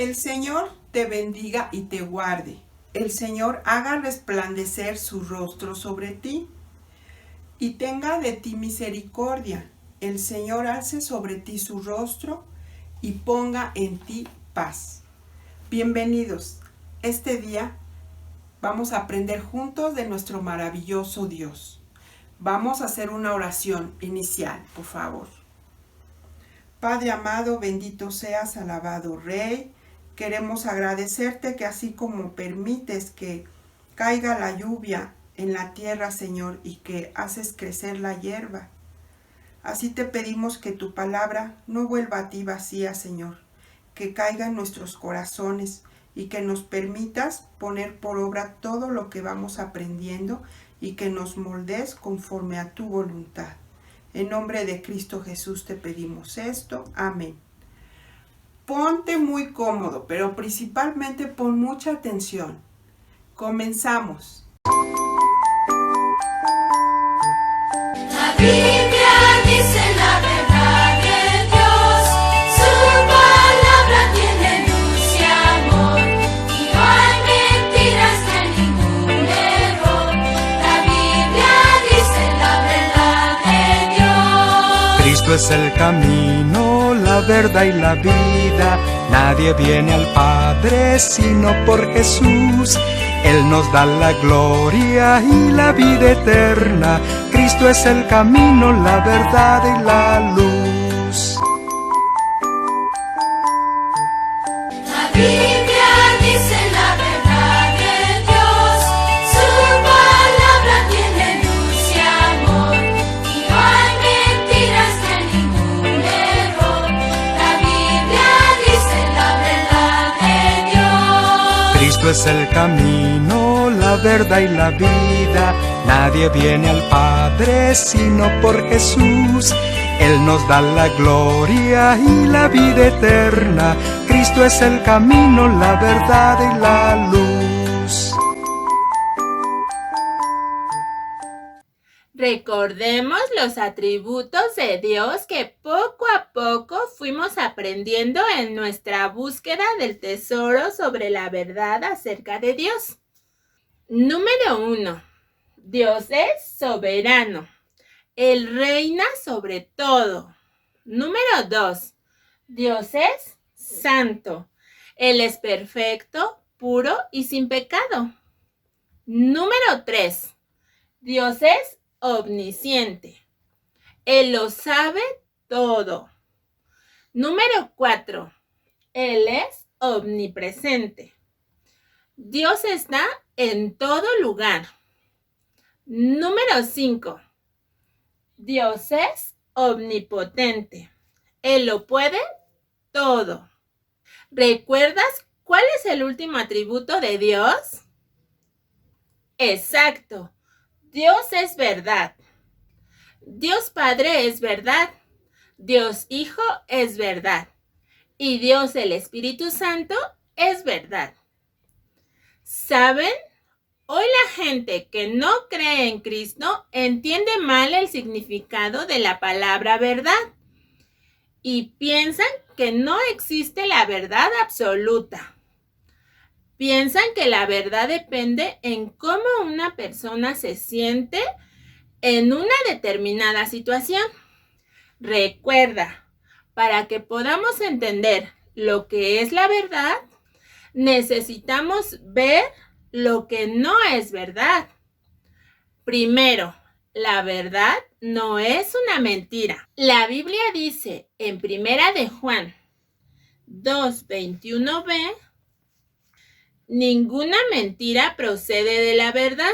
El Señor te bendiga y te guarde. El Señor haga resplandecer su rostro sobre ti y tenga de ti misericordia. El Señor alce sobre ti su rostro y ponga en ti paz. Bienvenidos. Este día vamos a aprender juntos de nuestro maravilloso Dios. Vamos a hacer una oración inicial, por favor. Padre amado, bendito seas, alabado Rey. Queremos agradecerte que así como permites que caiga la lluvia en la tierra, Señor, y que haces crecer la hierba, así te pedimos que tu palabra no vuelva a ti vacía, Señor, que caiga en nuestros corazones y que nos permitas poner por obra todo lo que vamos aprendiendo y que nos moldes conforme a tu voluntad. En nombre de Cristo Jesús te pedimos esto. Amén. Ponte muy cómodo, pero principalmente pon mucha atención. Comenzamos. La Biblia dice la verdad de Dios, su palabra tiene luz y amor, y no hay mentiras ni ningún error. La Biblia dice la verdad de Dios. Cristo es el camino, la verdad y la vida. Nadie viene al Padre sino por Jesús. Él nos da la gloria y la vida eterna. Cristo es el camino, la verdad y la luz. La Biblia dice la verdad de Dios, su palabra tiene luz y amor, y no hay mentiras ni ningún error. La Biblia dice la verdad de Dios. Cristo es el camino, la verdad y la vida. Nadie viene al Padre sino por Jesús. Él nos da la gloria y la vida eterna. Cristo es el camino, la verdad y la luz. Recordemos los atributos de Dios que poco a poco fuimos aprendiendo en nuestra búsqueda del tesoro sobre la verdad acerca de Dios. Número 1. Dios es soberano. Él reina sobre todo. Número 2. Dios es santo. Él es perfecto, puro y sin pecado. Número 3. Dios es omnisciente. Él lo sabe todo. Número 4. Él es omnipresente. Dios está en todo lugar. Número 5. Dios es omnipotente. Él lo puede todo. ¿Recuerdas cuál es el último atributo de Dios? Exacto. Dios es verdad. Dios Padre es verdad. Dios Hijo es verdad. Y Dios el Espíritu Santo es verdad. ¿Saben? Hoy la gente que no cree en Cristo entiende mal el significado de la palabra verdad y piensan que no existe la verdad absoluta. Piensan que la verdad depende en cómo una persona se siente en una determinada situación. Recuerda, para que podamos entender lo que es la verdad, necesitamos ver lo que no es verdad. Primero, la verdad no es una mentira. La Biblia dice en 1 de Juan 2:21b, ninguna mentira procede de la verdad.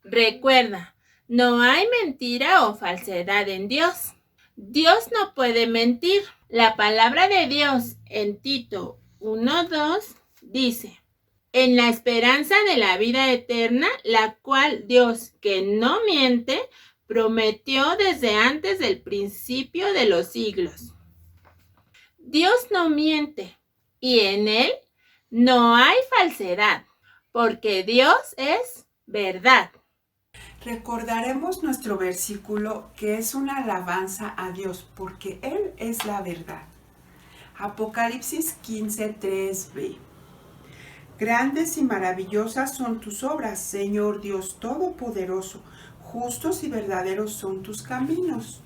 Recuerda, no hay mentira o falsedad en Dios. Dios no puede mentir. La palabra de Dios en Tito 1:2 dice: en la esperanza de la vida eterna, la cual Dios, que no miente, prometió desde antes del principio de los siglos. Dios no miente y en Él no hay falsedad, porque Dios es verdad. Recordaremos nuestro versículo que es una alabanza a Dios porque Él es la verdad. Apocalipsis 15:3b. Grandes y maravillosas son tus obras, Señor Dios Todopoderoso. Justos y verdaderos son tus caminos.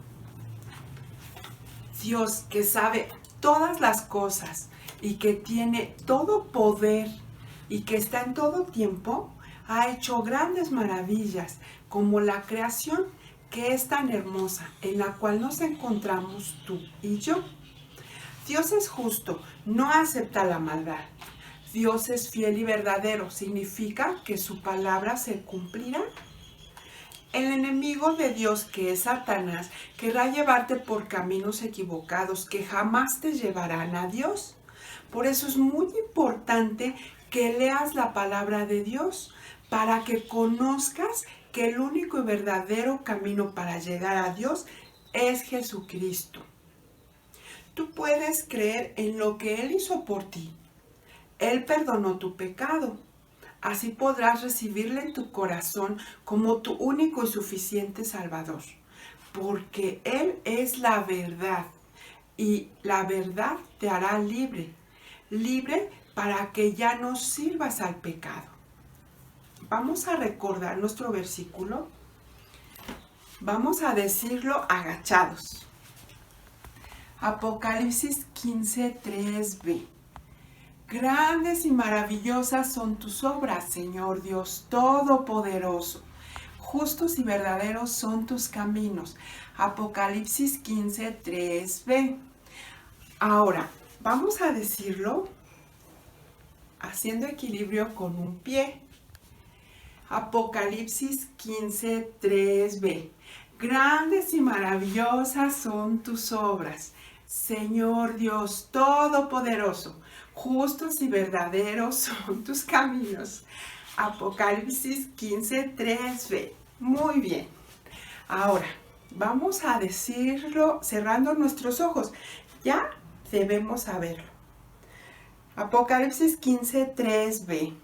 Dios, que sabe todas las cosas y que tiene todo poder y que está en todo tiempo, ha hecho grandes maravillas como la creación que es tan hermosa, en la cual nos encontramos tú y yo. Dios es justo, no acepta la maldad. Dios es fiel y verdadero, significa que su palabra se cumplirá. El enemigo de Dios, que es Satanás, querrá llevarte por caminos equivocados que jamás te llevarán a Dios. Por eso es muy importante que leas la palabra de Dios, para que conozcas que el único y verdadero camino para llegar a Dios es Jesucristo. Tú puedes creer en lo que Él hizo por ti. Él perdonó tu pecado. Así podrás recibirle en tu corazón como tu único y suficiente Salvador. Porque Él es la verdad. Y la verdad te hará libre. Libre para que ya no sirvas al pecado. Vamos a recordar nuestro versículo. Vamos a decirlo agachados. Apocalipsis 15:3b. Grandes y maravillosas son tus obras, Señor Dios Todopoderoso. Justos y verdaderos son tus caminos. Apocalipsis 15:3b. Ahora, vamos a decirlo haciendo equilibrio con un pie. Apocalipsis 15:3b. Grandes y maravillosas son tus obras, Señor Dios Todopoderoso. Justos y verdaderos son tus caminos. Apocalipsis 15:3b. Muy bien. Ahora, vamos a decirlo cerrando nuestros ojos. Ya debemos saberlo. Apocalipsis 15:3b.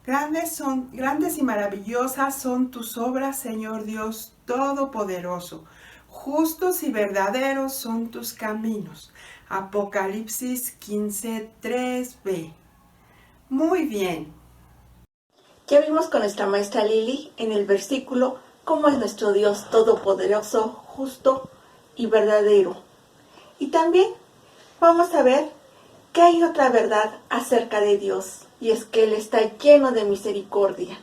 Grandes y maravillosas son tus obras, Señor Dios Todopoderoso. Justos y verdaderos son tus caminos. Apocalipsis 15:3b. Muy bien. Ya vimos con nuestra maestra Lili en el versículo cómo es nuestro Dios todopoderoso, justo y verdadero. Y también vamos a ver que hay otra verdad acerca de Dios, y es que Él está lleno de misericordia.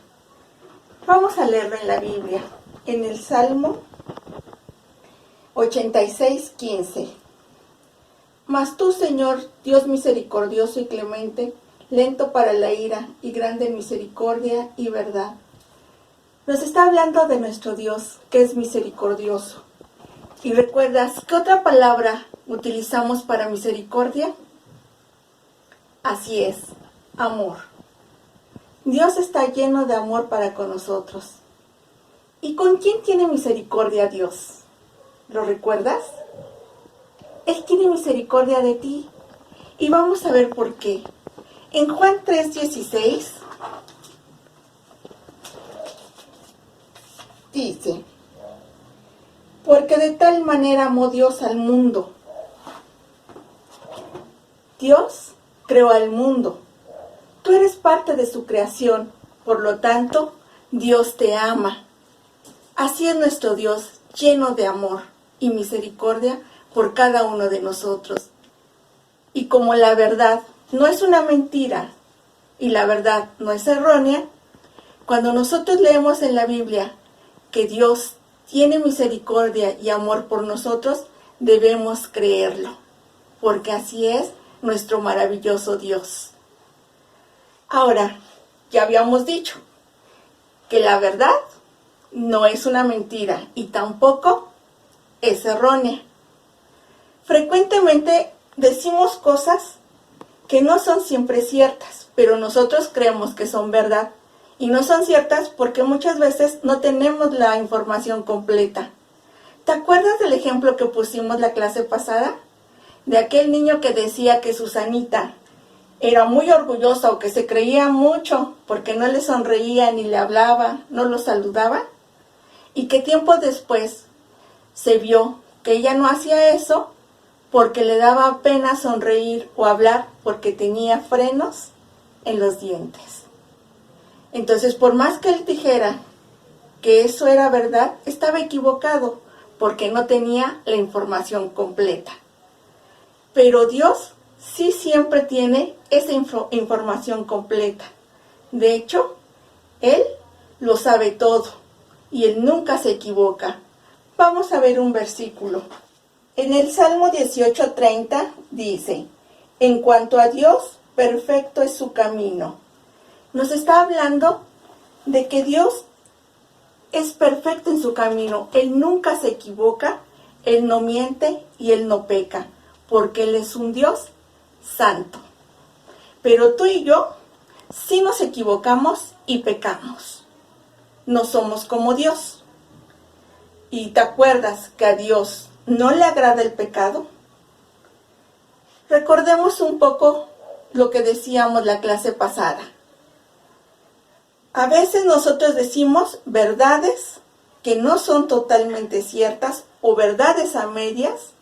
Vamos a leerlo en la Biblia, en el Salmo 86:15. Mas tú, Señor, Dios misericordioso y clemente, lento para la ira y grande en misericordia y verdad. Nos está hablando de nuestro Dios, que es misericordioso. ¿Y recuerdas qué otra palabra utilizamos para misericordia? Así es, amor. Dios está lleno de amor para con nosotros. ¿Y con quién tiene misericordia Dios? ¿Lo recuerdas? Él tiene misericordia de ti. Y vamos a ver por qué. En Juan 3:16 dice: porque de tal manera amó Dios al mundo. Dios creó al mundo. Tú eres parte de su creación, por lo tanto, Dios te ama. Así es nuestro Dios, lleno de amor y misericordia por cada uno de nosotros. Y como la verdad no es una mentira y la verdad no es errónea, cuando nosotros leemos en la Biblia que Dios tiene misericordia y amor por nosotros, debemos creerlo, porque así es nuestro maravilloso Dios. Ahora, ya habíamos dicho que la verdad no es una mentira y tampoco es errónea. Frecuentemente decimos cosas que no son siempre ciertas, pero nosotros creemos que son verdad. Y no son ciertas porque muchas veces no tenemos la información completa. ¿Te acuerdas del ejemplo que pusimos la clase pasada? De aquel niño que decía que Susanita era muy orgullosa o que se creía mucho porque no le sonreía ni le hablaba, no lo saludaba. Y que tiempo después se vio que ella no hacía eso porque le daba pena sonreír o hablar porque tenía frenos en los dientes. Entonces, por más que él dijera que eso era verdad, estaba equivocado porque no tenía la información completa. Pero Dios sí siempre tiene esa información completa. De hecho, Él lo sabe todo y Él nunca se equivoca. Vamos a ver un versículo. En el Salmo 18:30 dice: en cuanto a Dios, perfecto es su camino. Nos está hablando de que Dios es perfecto en su camino. Él nunca se equivoca, Él no miente y Él no peca, porque Él es un Dios santo. Pero tú y yo sí nos equivocamos y pecamos. No somos como Dios. ¿Y te acuerdas que a Dios no le agrada el pecado? Recordemos un poco lo que decíamos la clase pasada. A veces nosotros decimos verdades que no son totalmente ciertas o verdades a medias,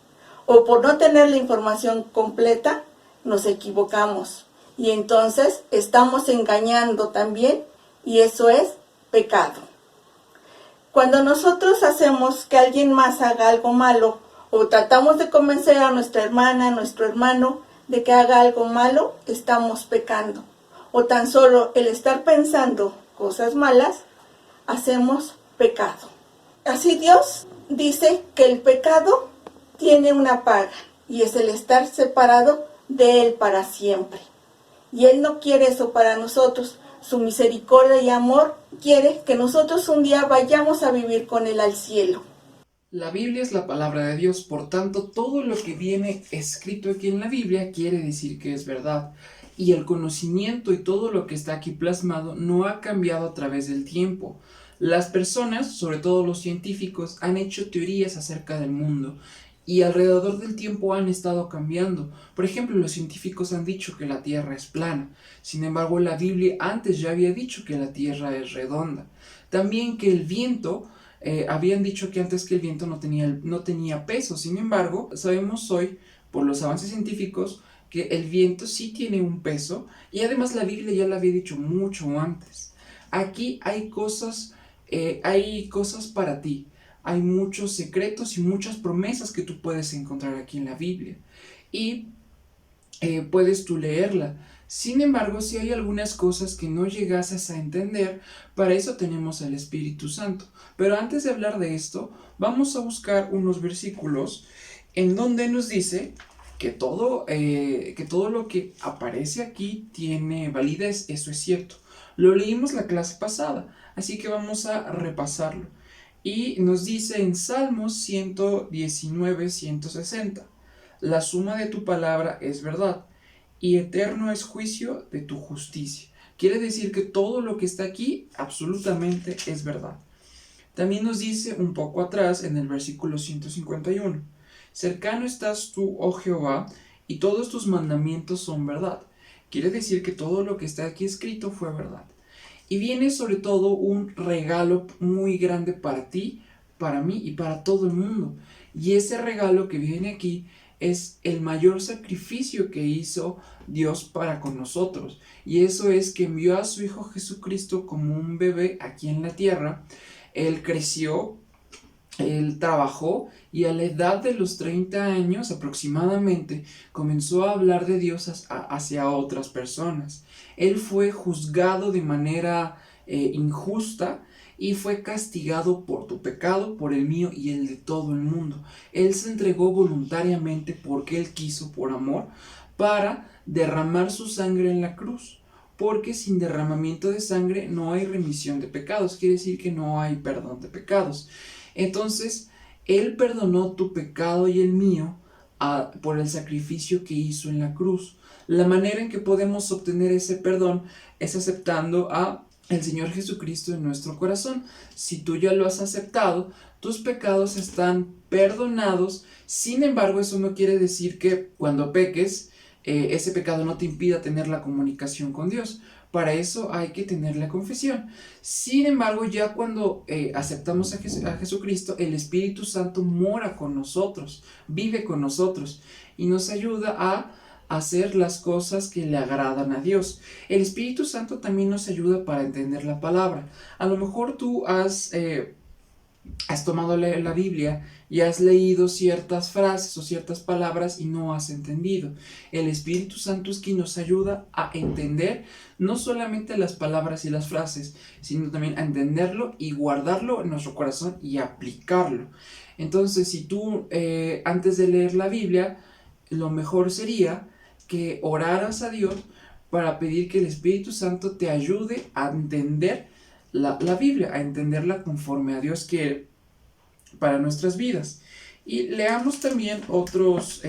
o por no tener la información completa nos equivocamos y entonces estamos engañando también y eso es pecado. Cuando nosotros hacemos que alguien más haga algo malo o tratamos de convencer a nuestra hermana, a nuestro hermano de que haga algo malo, estamos pecando. O tan solo el estar pensando cosas malas, hacemos pecado. Así Dios dice que el pecado tiene una paga y es el estar separado de Él para siempre. Y Él no quiere eso para nosotros. Su misericordia y amor quiere que nosotros un día vayamos a vivir con Él al cielo. La Biblia es la palabra de Dios, por tanto, todo lo que viene escrito aquí en la Biblia quiere decir que es verdad. Y el conocimiento y todo lo que está aquí plasmado no ha cambiado a través del tiempo. Las personas, sobre todo los científicos, han hecho teorías acerca del mundo y alrededor del tiempo han estado cambiando. Por ejemplo, los científicos han dicho que la Tierra es plana. Sin embargo, la Biblia antes ya había dicho que la Tierra es redonda. También que el viento, habían dicho que antes que el viento no tenía peso. Sin embargo, sabemos hoy, por los avances científicos, que el viento sí tiene un peso y además la Biblia ya lo había dicho mucho antes. Aquí hay cosas para ti. Hay muchos secretos y muchas promesas que tú puedes encontrar aquí en la Biblia. Y puedes tú leerla. Sin embargo, si hay algunas cosas que no llegases a entender, para eso tenemos al Espíritu Santo. Pero antes de hablar de esto, vamos a buscar unos versículos en donde nos dice que todo lo que aparece aquí tiene validez. Eso es cierto. Lo leímos la clase pasada, así que vamos a repasarlo. Y nos dice en Salmos 119, 160, la suma de tu palabra es verdad, y eterno es juicio de tu justicia. Quiere decir que todo lo que está aquí absolutamente es verdad. También nos dice un poco atrás en el versículo 151, cercano estás tú, oh Jehová, y todos tus mandamientos son verdad. Quiere decir que todo lo que está aquí escrito fue verdad. Y viene sobre todo un regalo muy grande para ti, para mí y para todo el mundo. Y ese regalo que viene aquí es el mayor sacrificio que hizo Dios para con nosotros. Y eso es que envió a su Hijo Jesucristo como un bebé aquí en la tierra. Él creció, él trabajó y a la edad de los 30 años aproximadamente comenzó a hablar de Dios hacia otras personas. Él fue juzgado de manera injusta y fue castigado por tu pecado, por el mío y el de todo el mundo. Él se entregó voluntariamente porque Él quiso, por amor, para derramar su sangre en la cruz. Porque sin derramamiento de sangre no hay remisión de pecados. Quiere decir que no hay perdón de pecados. Entonces, Él perdonó tu pecado y el mío por el sacrificio que hizo en la cruz. La manera en que podemos obtener ese perdón es aceptando a el Señor Jesucristo en nuestro corazón. Si tú ya lo has aceptado, tus pecados están perdonados. Sin embargo, eso no quiere decir que cuando peques, ese pecado no te impida tener la comunicación con Dios, Para eso hay que tener la confesión. Sin embargo, ya cuando aceptamos a Jesucristo, el Espíritu Santo mora con nosotros, vive con nosotros y nos ayuda a hacer las cosas que le agradan a Dios. El Espíritu Santo también nos ayuda para entender la palabra. A lo mejor tú has tomado la Biblia y has leído ciertas frases o ciertas palabras y no has entendido. El Espíritu Santo es quien nos ayuda a entender no solamente las palabras y las frases, sino también a entenderlo y guardarlo en nuestro corazón y aplicarlo. Entonces, si tú antes de leer la Biblia, lo mejor sería que oraras a Dios para pedir que el Espíritu Santo te ayude a entender la Biblia, a entenderla conforme a Dios quiere para nuestras vidas. Y leamos también otros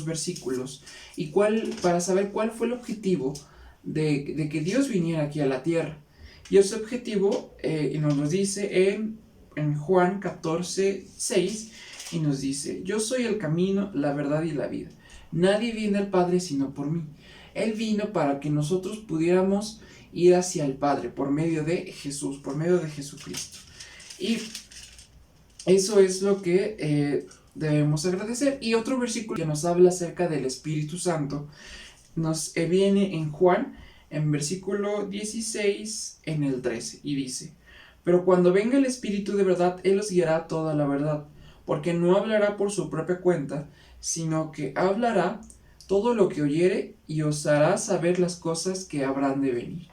versículos para saber cuál fue el objetivo de que Dios viniera aquí a la tierra. Y ese objetivo nos lo dice en Juan 14:6, y nos dice: yo soy el camino, la verdad y la vida. Nadie viene al Padre sino por mí. Él vino para que nosotros pudiéramos ir hacia el Padre por medio de Jesús, por medio de Jesucristo. Y eso es lo que debemos agradecer. Y otro versículo que nos habla acerca del Espíritu Santo nos viene en Juan, en versículo 16, en el 13, y dice: pero cuando venga el Espíritu de verdad, Él os guiará a toda la verdad, porque no hablará por su propia cuenta, sino que hablará todo lo que oyere y os hará saber las cosas que habrán de venir.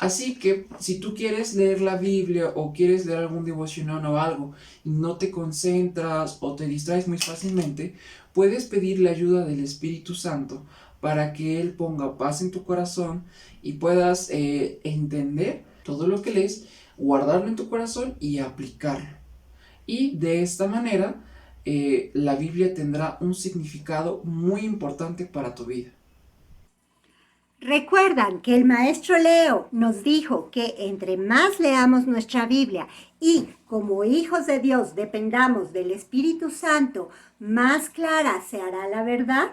Así que si tú quieres leer la Biblia o quieres leer algún devocional o algo y no te concentras o te distraes muy fácilmente, puedes pedir la ayuda del Espíritu Santo para que Él ponga paz en tu corazón y puedas entender todo lo que lees, guardarlo en tu corazón y aplicarlo. Y de esta manera la Biblia tendrá un significado muy importante para tu vida. Recuerdan que el maestro Leo nos dijo que entre más leamos nuestra Biblia y como hijos de Dios dependamos del Espíritu Santo, más clara se hará la verdad.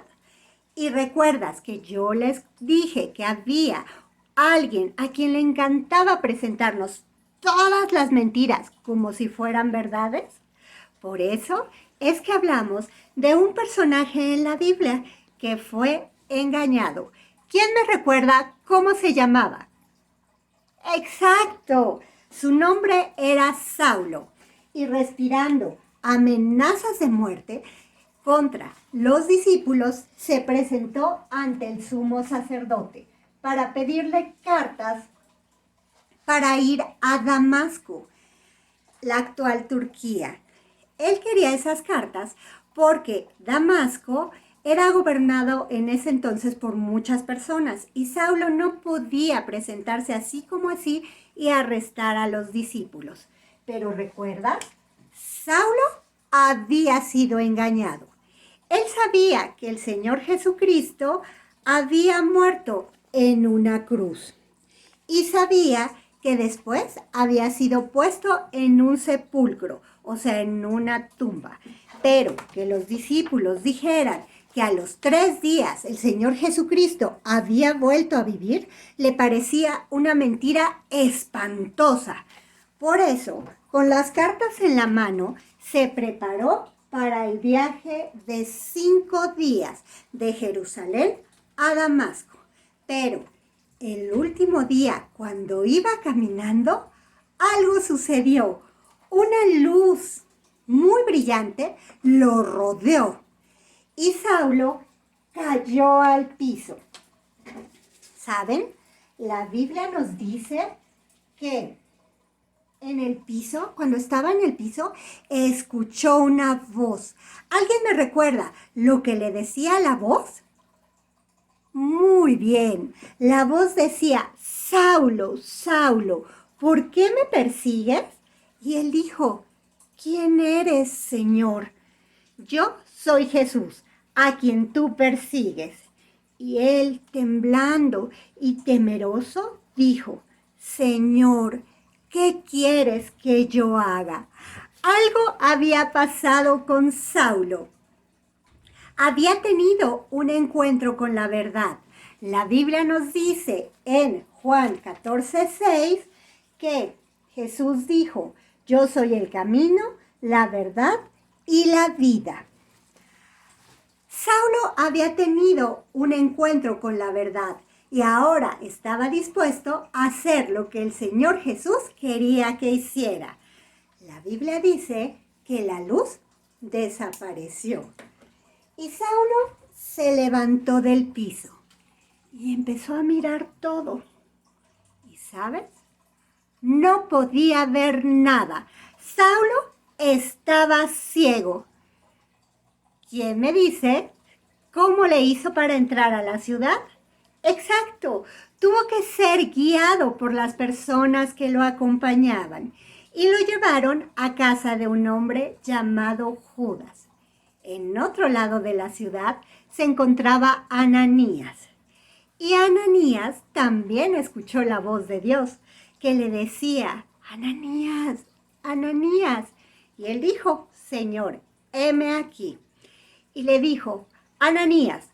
Y recuerdas que yo les dije que había alguien a quien le encantaba presentarnos todas las mentiras como si fueran verdades. Por eso es que hablamos de un personaje en la Biblia que fue engañado. ¿Quién me recuerda cómo se llamaba? Exacto, su nombre era Saulo, y respirando amenazas de muerte contra los discípulos, se presentó ante el sumo sacerdote para pedirle cartas para ir a Damasco, la actual Turquía. Él quería esas cartas porque Damasco era gobernado en ese entonces por muchas personas y Saulo no podía presentarse así como así y arrestar a los discípulos. Pero ¿recuerdas? Saulo había sido engañado. Él sabía que el Señor Jesucristo había muerto en una cruz y sabía que después había sido puesto en un sepulcro, o sea, en una tumba. Pero que los discípulos dijeran que a los 3 días el Señor Jesucristo había vuelto a vivir, le parecía una mentira espantosa. Por eso, con las cartas en la mano, se preparó para el viaje de 5 días de Jerusalén a Damasco. Pero el último día, cuando iba caminando, algo sucedió. Una luz muy brillante lo rodeó y Saulo cayó al piso. ¿Saben? La Biblia nos dice que en el piso, cuando estaba en el piso, escuchó una voz. ¿Alguien me recuerda lo que le decía la voz? Muy bien, la voz decía: Saulo, Saulo, ¿por qué me persigues? Y él dijo: ¿quién eres, Señor? Yo soy Jesús, a quien tú persigues. Y él, temblando y temeroso, dijo: Señor, ¿qué quieres que yo haga? Algo había pasado con Saulo. Había tenido un encuentro con la verdad. La Biblia nos dice en Juan 14:6 que Jesús dijo, yo soy el camino, la verdad y la vida. Saulo había tenido un encuentro con la verdad y ahora estaba dispuesto a hacer lo que el Señor Jesús quería que hiciera. La Biblia dice que la luz desapareció y Saulo se levantó del piso y empezó a mirar todo. ¿Y sabes? No podía ver nada. Saulo estaba ciego. ¿Quién me dice cómo le hizo para entrar a la ciudad? Exacto, tuvo que ser guiado por las personas que lo acompañaban y lo llevaron a casa de un hombre llamado Judas. En otro lado de la ciudad se encontraba Ananías. Y Ananías también escuchó la voz de Dios que le decía, Ananías, Ananías. Y él dijo, Señor, heme aquí. Y le dijo, Ananías,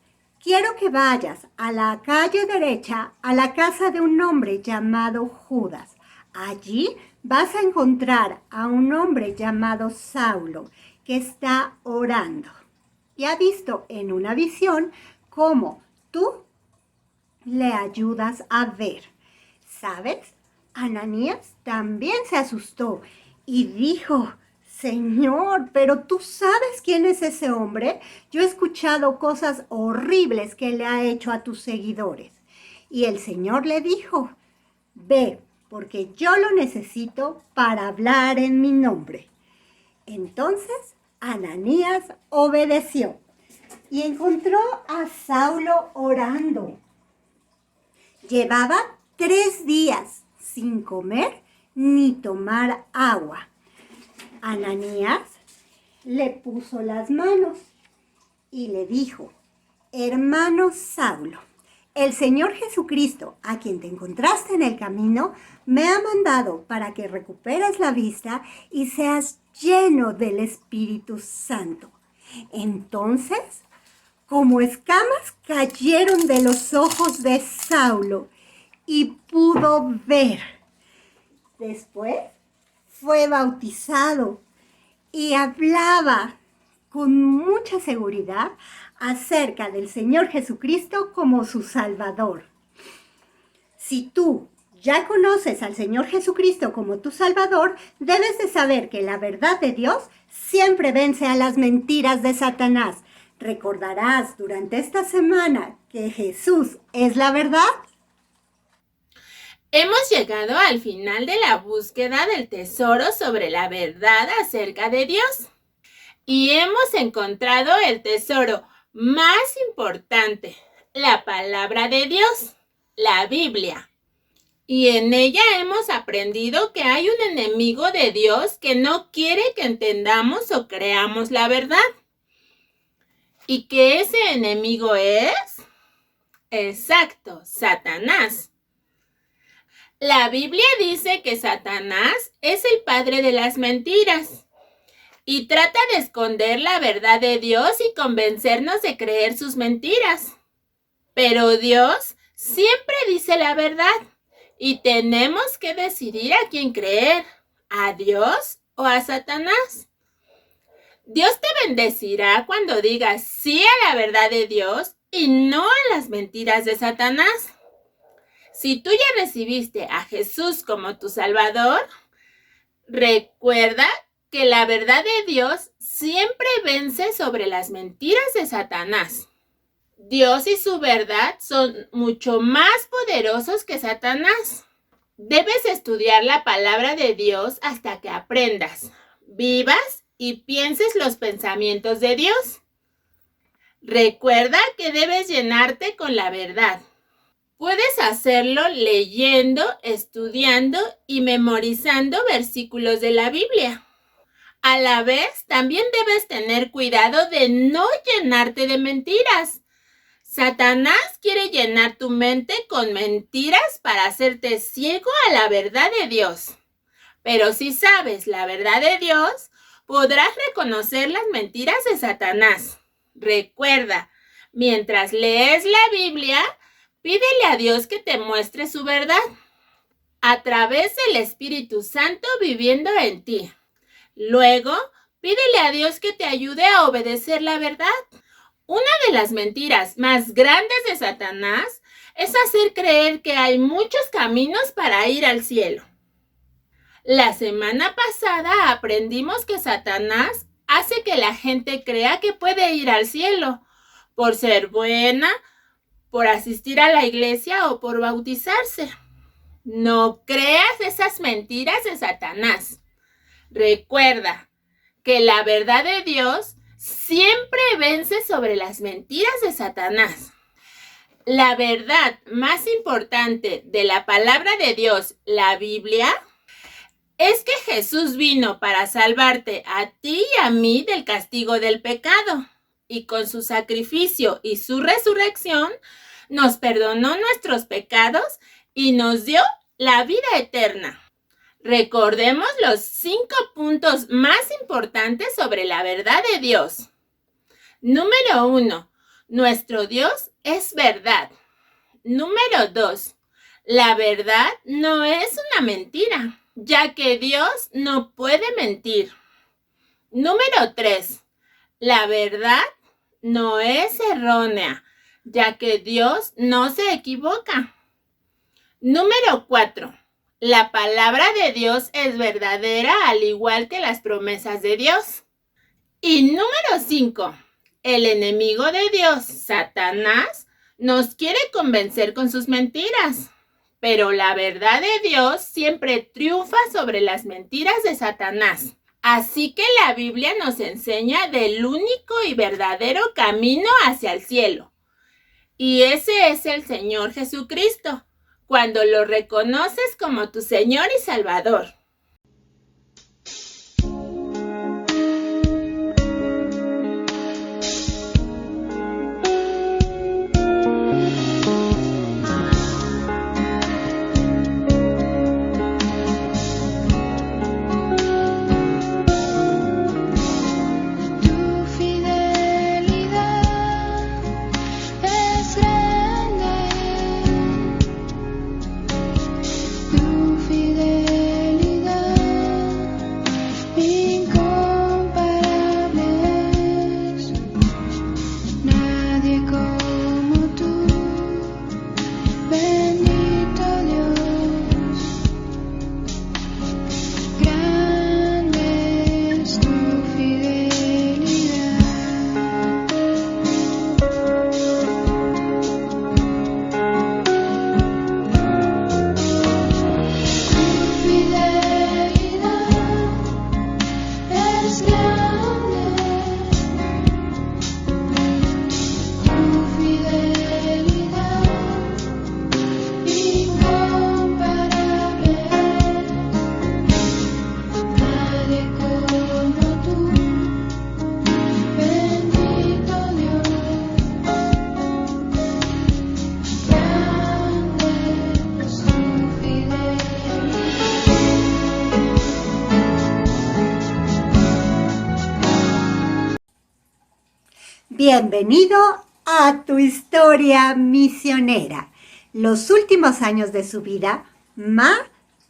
quiero que vayas a la calle derecha a la casa de un hombre llamado Judas. Allí vas a encontrar a un hombre llamado Saulo que está orando. Y ha visto en una visión cómo tú le ayudas a ver. ¿Sabes? Ananías también se asustó y dijo, Señor, pero tú sabes quién es ese hombre. Yo he escuchado cosas horribles que le ha hecho a tus seguidores. Y el Señor le dijo, ve, porque yo lo necesito para hablar en mi nombre. Entonces Ananías obedeció y encontró a Saulo orando. Llevaba 3 días sin comer ni tomar agua. Ananías le puso las manos y le dijo, hermano Saulo, el Señor Jesucristo, a quien te encontraste en el camino, me ha mandado para que recuperes la vista y seas lleno del Espíritu Santo. Entonces, como escamas cayeron de los ojos de Saulo y pudo ver. Después fue bautizado y hablaba con mucha seguridad acerca del Señor Jesucristo como su Salvador. Si tú ya conoces al Señor Jesucristo como tu Salvador, debes de saber que la verdad de Dios siempre vence a las mentiras de Satanás. ¿Recordarás durante esta semana que Jesús es la verdad? Hemos llegado al final de la búsqueda del tesoro sobre la verdad acerca de Dios. Y hemos encontrado el tesoro más importante, la palabra de Dios, la Biblia. Y en ella hemos aprendido que hay un enemigo de Dios que no quiere que entendamos o creamos la verdad. ¿Y que ese enemigo es? Exacto, Satanás. La Biblia dice que Satanás es el padre de las mentiras y trata de esconder la verdad de Dios y convencernos de creer sus mentiras. Pero Dios siempre dice la verdad y tenemos que decidir a quién creer, a Dios o a Satanás. Dios te bendecirá cuando digas sí a la verdad de Dios y no a las mentiras de Satanás. Si tú ya recibiste a Jesús como tu Salvador, recuerda que la verdad de Dios siempre vence sobre las mentiras de Satanás. Dios y su verdad son mucho más poderosos que Satanás. Debes estudiar la palabra de Dios hasta que aprendas, vivas y pienses los pensamientos de Dios. Recuerda que debes llenarte con la verdad. Puedes hacerlo leyendo, estudiando y memorizando versículos de la Biblia. A la vez, también debes tener cuidado de no llenarte de mentiras. Satanás quiere llenar tu mente con mentiras para hacerte ciego a la verdad de Dios. Pero si sabes la verdad de Dios, podrás reconocer las mentiras de Satanás. Recuerda, mientras lees la Biblia, Pídele a Dios que te muestre su verdad a través del Espíritu Santo viviendo en ti. Luego, pídele a Dios que te ayude a obedecer la verdad. Una de las mentiras más grandes de Satanás es hacer creer que hay muchos caminos para ir al cielo. La semana pasada aprendimos que Satanás hace que la gente crea que puede ir al cielo por ser buena, por asistir a la iglesia o por bautizarse. No creas esas mentiras de Satanás. Recuerda que la verdad de Dios siempre vence sobre las mentiras de Satanás. La verdad más importante de la palabra de Dios, la Biblia, es que Jesús vino para salvarte a ti y a mí del castigo del pecado, y con su sacrificio y su resurrección nos perdonó nuestros pecados y nos dio la vida eterna. Recordemos los 5 puntos más importantes sobre la verdad de Dios. Número 1. Nuestro Dios es verdad. Número 2. La verdad no es una mentira, ya que Dios no puede mentir. Número 3. La verdad no es errónea, ya que Dios no se equivoca. Número 4. La palabra de Dios es verdadera al igual que las promesas de Dios. Y número 5. El enemigo de Dios, Satanás, nos quiere convencer con sus mentiras. Pero la verdad de Dios siempre triunfa sobre las mentiras de Satanás. Así que la Biblia nos enseña del único y verdadero camino hacia el cielo. Y ese es el Señor Jesucristo, cuando lo reconoces como tu Señor y Salvador. Bienvenido a tu historia misionera. Los últimos años de su vida, Ma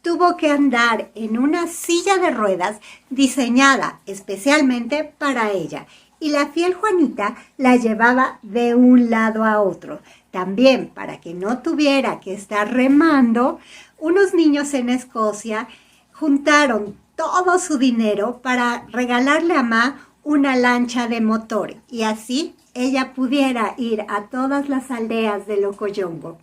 tuvo que andar en una silla de ruedas diseñada especialmente para ella, y la fiel Juanita la llevaba de un lado a otro. También, para que no tuviera que estar remando, unos niños en Escocia juntaron todo su dinero para regalarle a Ma una lancha de motor, y así ella pudiera ir a todas las aldeas de Locoyongo.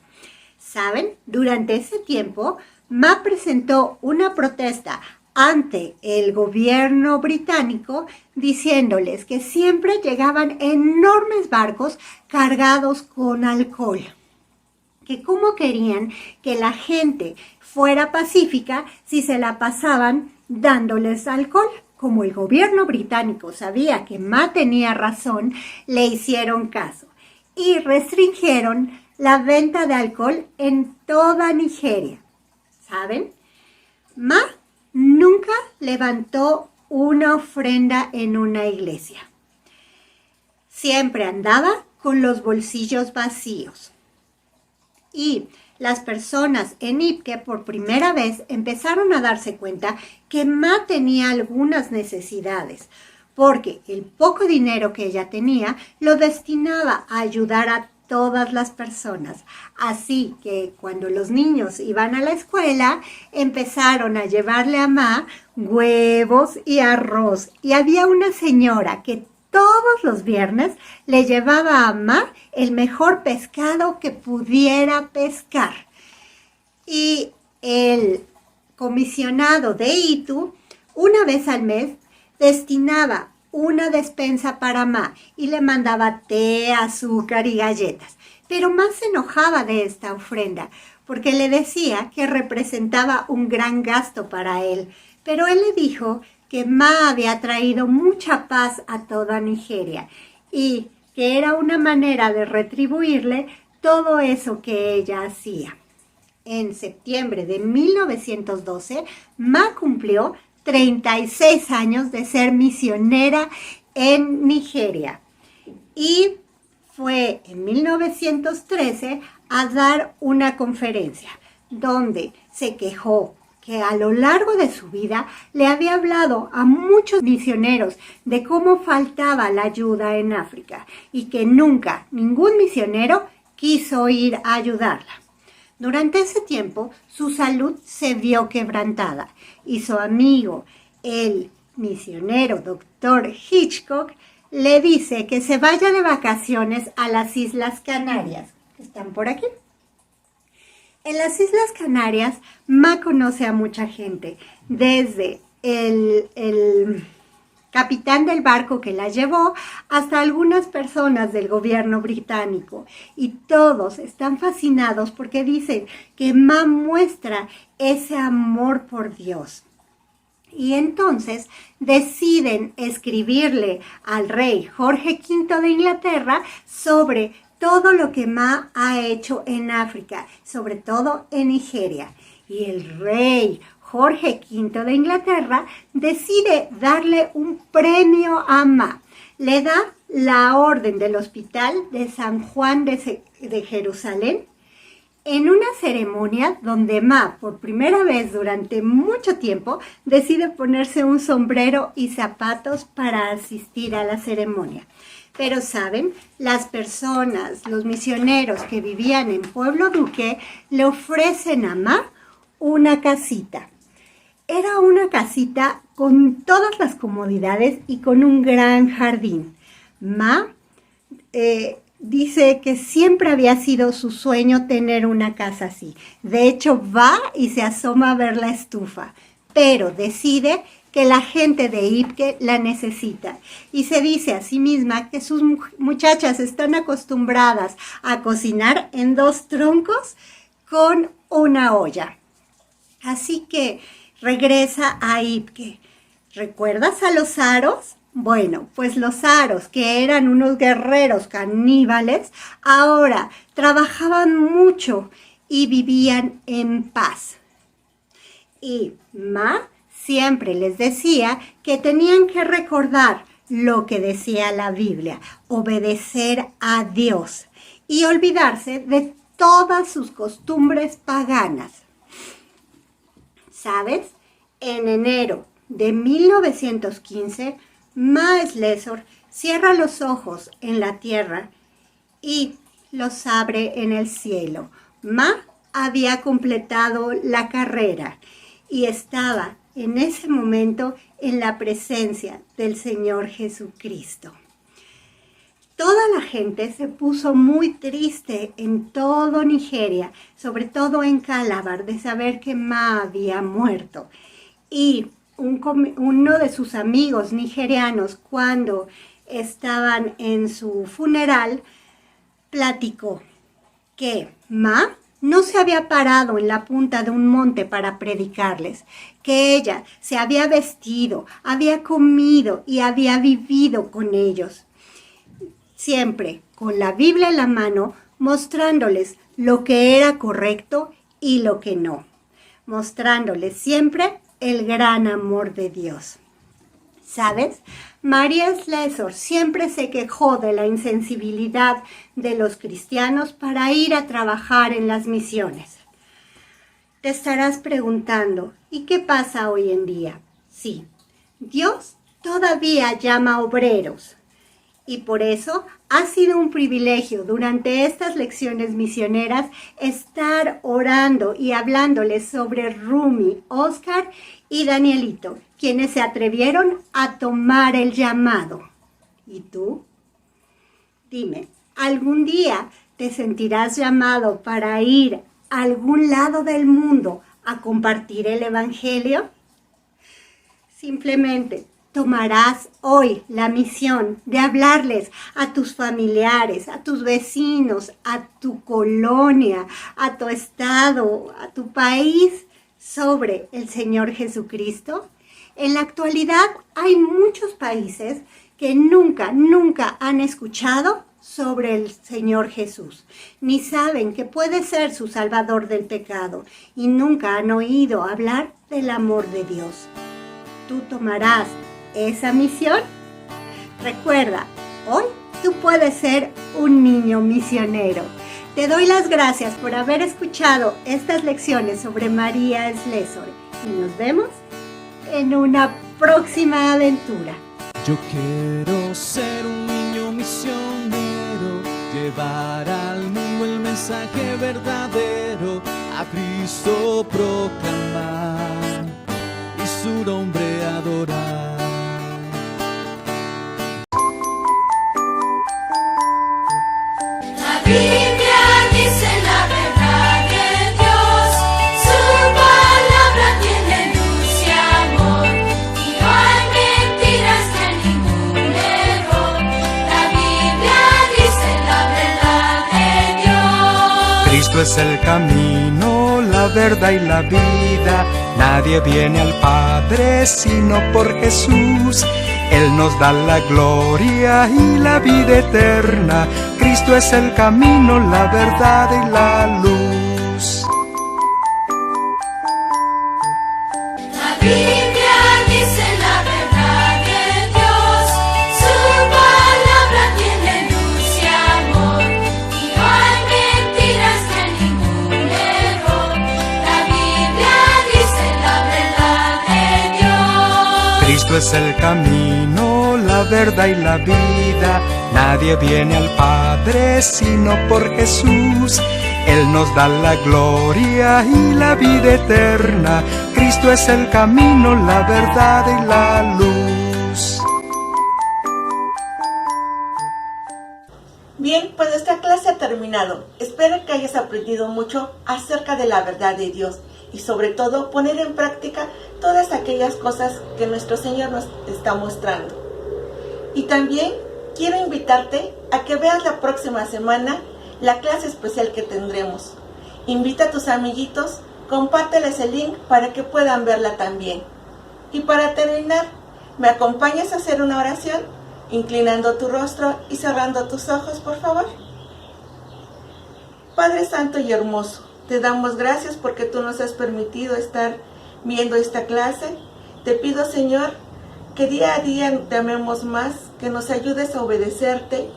¿Saben? Durante ese tiempo, Ma presentó una protesta ante el gobierno británico diciéndoles que siempre llegaban enormes barcos cargados con alcohol. Que cómo querían que la gente fuera pacífica si se la pasaban dándoles alcohol. Como el gobierno británico sabía que Ma tenía razón, le hicieron caso y restringieron la venta de alcohol en toda Nigeria. ¿Saben? Ma nunca levantó una ofrenda en una iglesia. Siempre andaba con los bolsillos vacíos. Y las personas en Ipke por primera vez empezaron a darse cuenta que Ma tenía algunas necesidades, porque el poco dinero que ella tenía lo destinaba a ayudar a todas las personas. Así que cuando los niños iban a la escuela, empezaron a llevarle a Ma huevos y arroz. Y había una señora que todos los viernes le llevaba a Ma el mejor pescado que pudiera pescar. Y el comisionado de Itu, una vez al mes, destinaba una despensa para Ma y le mandaba té, azúcar y galletas. Pero Ma se enojaba de esta ofrenda porque le decía que representaba un gran gasto para él. Pero él le dijo que Ma había traído mucha paz a toda Nigeria y que era una manera de retribuirle todo eso que ella hacía. En septiembre de 1912, Ma cumplió 36 años de ser misionera en Nigeria y fue en 1913 a dar una conferencia donde se quejó que a lo largo de su vida le había hablado a muchos misioneros de cómo faltaba la ayuda en África y que nunca ningún misionero quiso ir a ayudarla. Durante ese tiempo, su salud se vio quebrantada y su amigo, el misionero Dr. Hitchcock, le dice que se vaya de vacaciones a las Islas Canarias, que están por aquí. En las Islas Canarias, Ma conoce a mucha gente, desde el capitán del barco que la llevó hasta algunas personas del gobierno británico. Y todos están fascinados porque dicen que Ma muestra ese amor por Dios. Y entonces deciden escribirle al rey Jorge V de Inglaterra sobre todo lo que Ma ha hecho en África, sobre todo en Nigeria. Y el rey Jorge V de Inglaterra decide darle un premio a Ma. Le da la orden del Hospital de San Juan de Jerusalén en una ceremonia donde Ma, por primera vez durante mucho tiempo, decide ponerse un sombrero y zapatos para asistir a la ceremonia. Pero, ¿saben? Las personas, los misioneros que vivían en Pueblo Duque, le ofrecen a Ma una casita. Era una casita con todas las comodidades y con un gran jardín. Ma dice que siempre había sido su sueño tener una casa así. De hecho, va y se asoma a ver la estufa, pero decide que la gente de Ipke la necesita y se dice a sí misma que sus muchachas están acostumbradas a cocinar en 2 troncos con una olla. Así que regresa a Ipke. ¿Recuerdas a los aros? Bueno, pues los aros, que eran unos guerreros caníbales, ahora trabajaban mucho y vivían en paz. Y Ma siempre les decía que tenían que recordar lo que decía la Biblia, obedecer a Dios y olvidarse de todas sus costumbres paganas. ¿Sabes? En enero de 1915, Ma Slessor cierra los ojos en la tierra y los abre en el cielo. Ma había completado la carrera y estaba en ese momento en la presencia del Señor Jesucristo. Toda la gente se puso muy triste en todo Nigeria, sobre todo en Calabar, de saber que Ma había muerto. Y uno de sus amigos nigerianos, cuando estaban en su funeral, platicó que Ma no se había parado en la punta de un monte para predicarles, que ella se había vestido, había comido y había vivido con ellos, siempre con la Biblia en la mano, mostrándoles lo que era correcto y lo que no, mostrándoles siempre el gran amor de Dios. ¿Sabes? María Slessor siempre se quejó de la insensibilidad de los cristianos para ir a trabajar en las misiones. Te estarás preguntando, ¿y qué pasa hoy en día? Sí, Dios todavía llama obreros. Y por eso ha sido un privilegio durante estas lecciones misioneras estar orando y hablándoles sobre Rumi, Oscar y Danielito, quienes se atrevieron a tomar el llamado. ¿Y tú? Dime, ¿algún día te sentirás llamado para ir a algún lado del mundo a compartir el Evangelio? Simplemente tomarás hoy la misión de hablarles a tus familiares, a tus vecinos, a tu colonia, a tu estado, a tu país sobre el Señor Jesucristo. En la actualidad hay muchos países que nunca han escuchado sobre el Señor Jesús, ni saben que puede ser su salvador del pecado y nunca han oído hablar del amor de Dios. ¿Tú tomarás esa misión? Recuerda, hoy tú puedes ser un niño misionero. Te doy las gracias por haber escuchado estas lecciones sobre María Slessor y nos vemos en una próxima aventura. Yo quiero ser un niño misionero, llevar al mundo el mensaje verdadero, a Cristo proclamar y su nombre adorar. La Biblia dice la verdad de Dios, su palabra tiene luz y amor, y no hay mentiras ni ningún error. La Biblia dice la verdad de Dios. Cristo es el camino, la verdad y la vida. Nadie viene al Padre sino por Jesús. Él nos da la gloria y la vida eterna. Cristo es el camino, la verdad y la luz. La Biblia dice la verdad de Dios, su palabra tiene luz y amor, y no hay mentiras ni ningún error. La Biblia dice la verdad de Dios. Cristo es el camino, la verdad y la vida. Nadie viene al Padre sino por Jesús. Él nos da la gloria y la vida eterna. Cristo es el camino, la verdad y la luz. Bien, pues nuestra clase ha terminado. Espero que hayas aprendido mucho acerca de la verdad de Dios y sobre todo poner en práctica todas aquellas cosas que nuestro Señor nos está mostrando. Y también quiero invitarte a que veas la próxima semana la clase especial que tendremos. Invita a tus amiguitos, compárteles el link para que puedan verla también. Y para terminar, ¿me acompañas a hacer una oración? Inclinando tu rostro y cerrando tus ojos, por favor. Padre Santo y Hermoso, te damos gracias porque tú nos has permitido estar viendo esta clase. Te pido, Señor, que día a día te amemos más, que nos ayudes a obedecerte,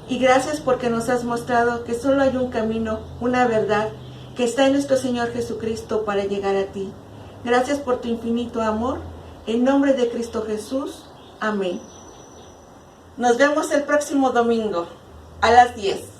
y gracias porque nos has mostrado que solo hay un camino, una verdad, que está en nuestro Señor Jesucristo para llegar a ti. Gracias por tu infinito amor, en nombre de Cristo Jesús. Amén. Nos vemos el próximo domingo a las 10.